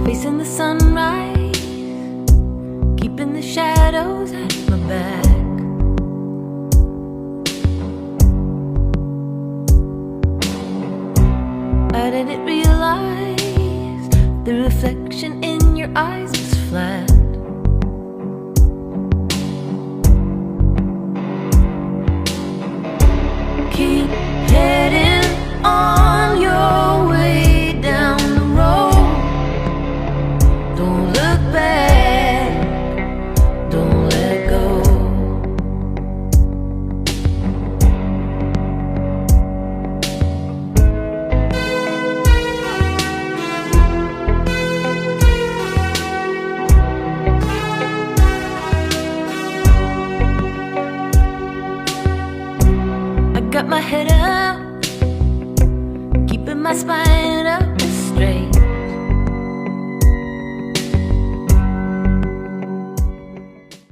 Facing the sunrise, keeping the shadows at my back. I didn't realize the reflection in your eyes was flat. Keep heading on your way down the road. Don't look back, don't let go. I got my head up, keeping my spine